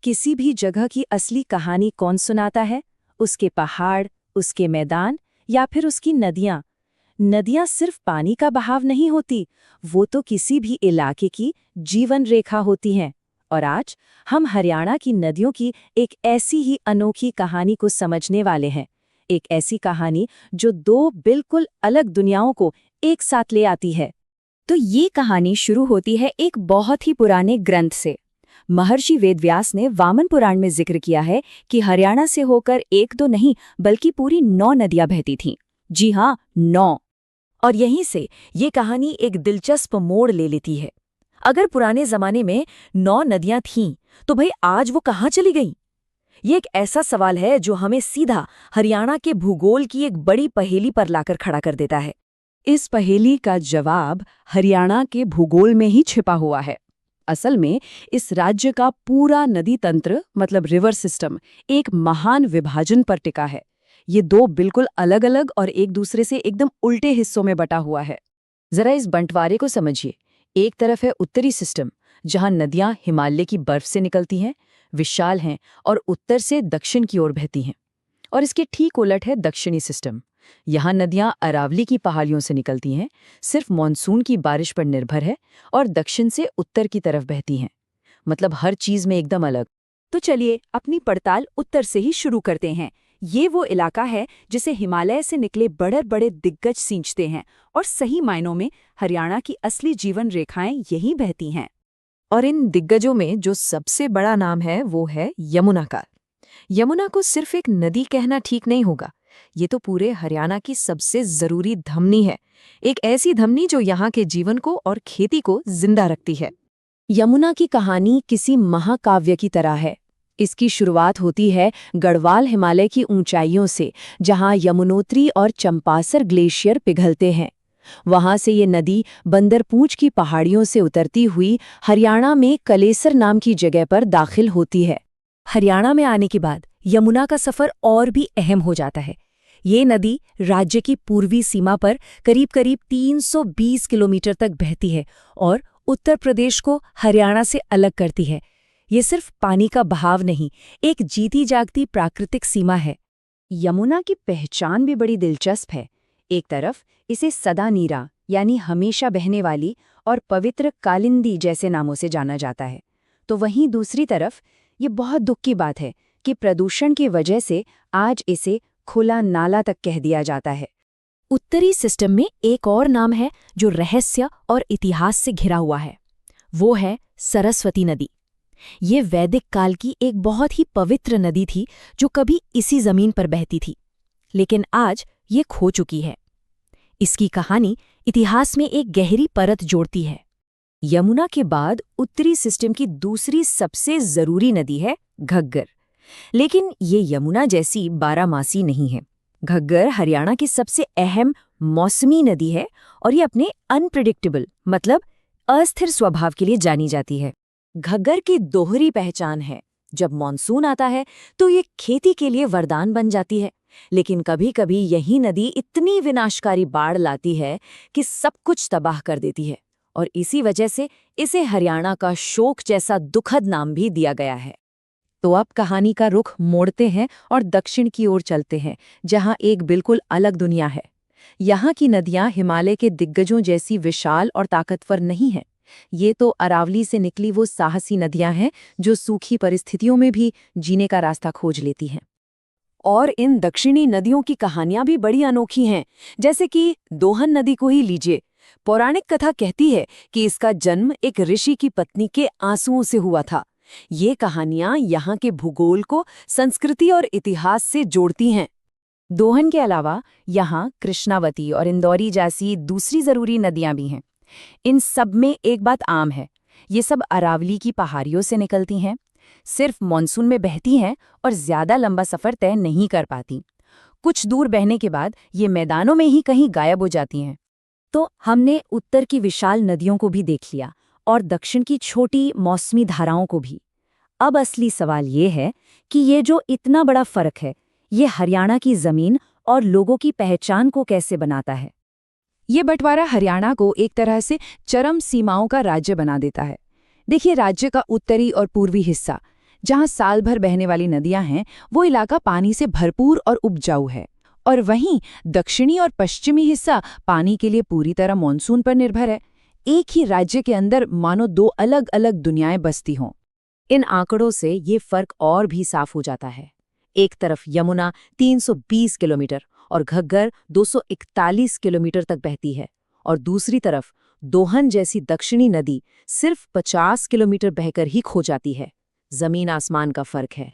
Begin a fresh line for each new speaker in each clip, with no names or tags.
किसी भी जगह की असली कहानी कौन सुनाता है? उसके पहाड़, उसके मैदान या फिर उसकी नदियाँ? नदियाँ सिर्फ पानी का बहाव नहीं होती, वो तो किसी भी इलाके की जीवन रेखा होती हैं। और आज हम हरियाणा की नदियों की एक ऐसी ही अनोखी कहानी को समझने वाले हैं। एक ऐसी कहानी जो दो बिल्कुल अलग दुनियाओं को एक साथ ले आती है।
तो ये कहानी शुरू होती है एक बहुत ही पुराने ग्रंथ से। महर्षि वेदव्यास ने वामन पुराण में जिक्र किया है कि हरियाणा से होकर एक दो नहीं बल्कि पूरी 9 नदियां बहती थीं। जी हाँ, 9।
और यहीं से ये कहानी एक दिलचस्प मोड़ ले लेती है। अगर पुराने जमाने में 9 नदियां थीं, तो भाई आज वो कहाँ चली गईं? ये एक ऐसा सवाल है जो हमें सीधा हरियाणा के भूगोल की एक बड़ी पहेली पर लाकर खड़ा कर देता है।
इस पहेली का जवाब हरियाणा के भूगोल में ही छिपा हुआ है। असल में इस राज्य का पूरा नदी तंत्र मतलब रिवर सिस्टम एक महान विभाजन पर टिका है। ये दो बिल्कुल अलग-अलग और एक दूसरे से एकदम उल्टे हिस्सों में बटा हुआ है।
जरा इस बंटवारे को समझिए। एक तरफ है उत्तरी सिस्टम, जहां नदियां हिमालय की बर्फ से निकलती हैं, विशाल हैं और उत्तर से दक्षिण की ओर बहती हैं। और इसके ठीक उलट है दक्षिणी सिस्टम। यहाँ नदियां अरावली की पहाड़ियों से निकलती हैं, सिर्फ मानसून की बारिश पर निर्भर है और दक्षिण से उत्तर की तरफ बहती हैं। मतलब हर चीज में एकदम अलग।
तो चलिए अपनी पड़ताल उत्तर से ही शुरू करते हैं। ये वो इलाका है जिसे हिमालय से निकले बड़े बड़े दिग्गज सींचते हैं और सही मायनों में हरियाणा की असली जीवन रेखाएं यहीं बहती हैं।
और इन दिग्गजों में जो सबसे बड़ा नाम है वो है यमुना का। यमुना को सिर्फ एक नदी कहना ठीक नहीं होगा। ये तो पूरे हरियाणा की सबसे जरूरी धमनी है। एक ऐसी धमनी जो यहाँ के जीवन को और खेती को जिंदा रखती है।
यमुना की कहानी किसी महाकाव्य की तरह है। इसकी शुरुआत होती है गढ़वाल हिमालय की ऊंचाइयों से, जहां यमुनोत्री और चंपासर ग्लेशियर पिघलते हैं। वहां से ये नदी बंदरपूंछ की पहाड़ियों से उतरती हुई हरियाणा में कलेसर नाम की जगह पर दाखिल होती है।
हरियाणा में आने के बाद यमुना का सफर और भी अहम हो जाता है। ये नदी राज्य की पूर्वी सीमा पर करीब करीब 320 किलोमीटर तक बहती है और उत्तर प्रदेश को हरियाणा से अलग करती है। ये सिर्फ पानी का बहाव नहीं, एक जीती जागती प्राकृतिक सीमा है।
यमुना की पहचान भी बड़ी दिलचस्प है। एक तरफ इसे सदा नीरा यानी हमेशा बहने वाली और पवित्र कालिंदी जैसे नामों से जाना जाता है, तो वहीं दूसरी तरफ ये बहुत दुख की बात है कि प्रदूषण की वजह से आज इसे खुला नाला तक कह दिया जाता है।
उत्तरी सिस्टम में एक और नाम है जो रहस्य और इतिहास से घिरा हुआ है। वो है सरस्वती नदी। ये वैदिक काल की एक बहुत ही पवित्र नदी थी जो कभी इसी जमीन पर बहती थी, लेकिन आज ये खो चुकी है। इसकी कहानी इतिहास में एक गहरी परत जोड़ती है। यमुना के बाद उत्तरी सिस्टम की दूसरी सबसे जरूरी नदी है घग्गर। लेकिन ये यमुना जैसी बारहमासी नहीं है। घग्गर हरियाणा की सबसे अहम मौसमी नदी है और ये अपने अनप्रिडिक्टेबल मतलब अस्थिर स्वभाव के लिए जानी जाती है। घग्गर की दोहरी पहचान है। जब मानसून आता है तो ये खेती के लिए वरदान बन जाती है, लेकिन कभी-कभी यही नदी इतनी विनाशकारी बाढ़ लाती है कि सब कुछ तबाह कर देती है। और इसी वजह से इसे हरियाणा का शोक जैसा दुखद नाम भी दिया गया है।
तो अब कहानी का रुख मोड़ते हैं और दक्षिण की ओर चलते हैं, जहां एक बिल्कुल अलग दुनिया है। यहाँ की नदियां हिमालय के दिग्गजों जैसी विशाल और ताकतवर नहीं हैं। ये तो अरावली से निकली वो साहसी नदियां हैं जो सूखी परिस्थितियों में भी जीने का रास्ता खोज लेती हैं।
और इन दक्षिणी नदियों की कहानियां भी बड़ी अनोखी हैं, जैसे कि दोहन नदी को ही लीजिए। पौराणिक कथा कहती है कि इसका जन्म एक ऋषि की पत्नी के आंसुओं से हुआ था। ये कहानियां यहाँ के भूगोल को संस्कृति और इतिहास से जोड़ती हैं।
दोहन के अलावा यहाँ कृष्णावती और इंदौरी जैसी दूसरी जरूरी नदियां भी हैं। इन सब में एक बात आम है, ये सब अरावली की पहाड़ियों से निकलती हैं, सिर्फ मानसून में बहती हैं और ज्यादा लंबा सफर तय नहीं कर पाती। कुछ दूर बहने के बाद ये मैदानों में ही कहीं गायब हो जाती हैं। तो हमने उत्तर की विशाल नदियों को भी देख लिया और दक्षिण की छोटी मौसमी धाराओं को भी। अब असली सवाल ये है कि ये जो इतना बड़ा फर्क है, ये हरियाणा की जमीन और लोगों की पहचान को कैसे बनाता है?
ये बंटवारा हरियाणा को एक तरह से चरम सीमाओं का राज्य बना देता है। देखिए, राज्य का उत्तरी और पूर्वी हिस्सा
जहाँ साल भर बहने वाली नदियां हैं, वो इलाका पानी से भरपूर और उपजाऊ है। और वहीं दक्षिणी और पश्चिमी हिस्सा पानी के लिए पूरी तरह मानसून पर निर्भर है। एक ही राज्य के अंदर मानो दो अलग अलग दुनियाएं बसती हों।
इन आंकड़ों से ये फर्क और भी साफ हो जाता है। एक तरफ यमुना 320 किलोमीटर और घग्गर 241 किलोमीटर तक बहती है, और दूसरी तरफ दोहन जैसी दक्षिणी नदी सिर्फ 50 किलोमीटर बहकर ही खो जाती है। जमीन आसमान का फर्क है।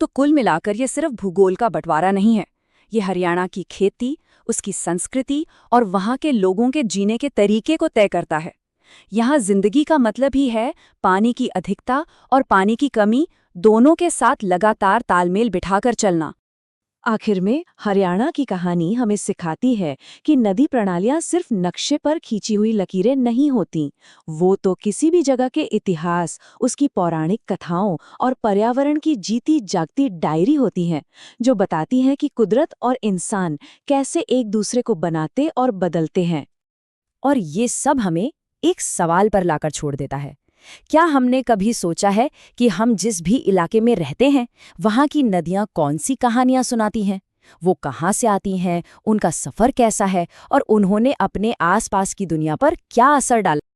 तो कुल मिलाकर ये सिर्फ भूगोल का बंटवारा नहीं है, ये हरियाणा की खेती, उसकी संस्कृति और वहाँ के लोगों के जीने के तरीके को तय करता है। यहाँ जिंदगी का मतलब ही है पानी की अधिकता और पानी की कमी दोनों के साथ लगातार तालमेल बिठाकर चलना।
आखिर में हरियाणा की कहानी हमें सिखाती है कि नदी प्रणालियां सिर्फ नक्शे पर खींची हुई लकीरें नहीं होती, वो तो किसी भी जगह के इतिहास, उसकी पौराणिक कथाओं और पर्यावरण की जीती जागती डायरी होती हैं, जो बताती हैं कि कुदरत और इंसान कैसे एक दूसरे को बनाते और बदलते हैं।
और ये सब हमें एक सवाल पर लाकर छोड़ देता है। क्या हमने कभी सोचा है कि हम जिस भी इलाके में रहते हैं, वहाँ की नदियाँ कौन सी कहानियाँ सुनाती हैं? वो कहाँ से आती हैं, उनका सफ़र कैसा है और उन्होंने अपने आसपास की दुनिया पर क्या असर डाला?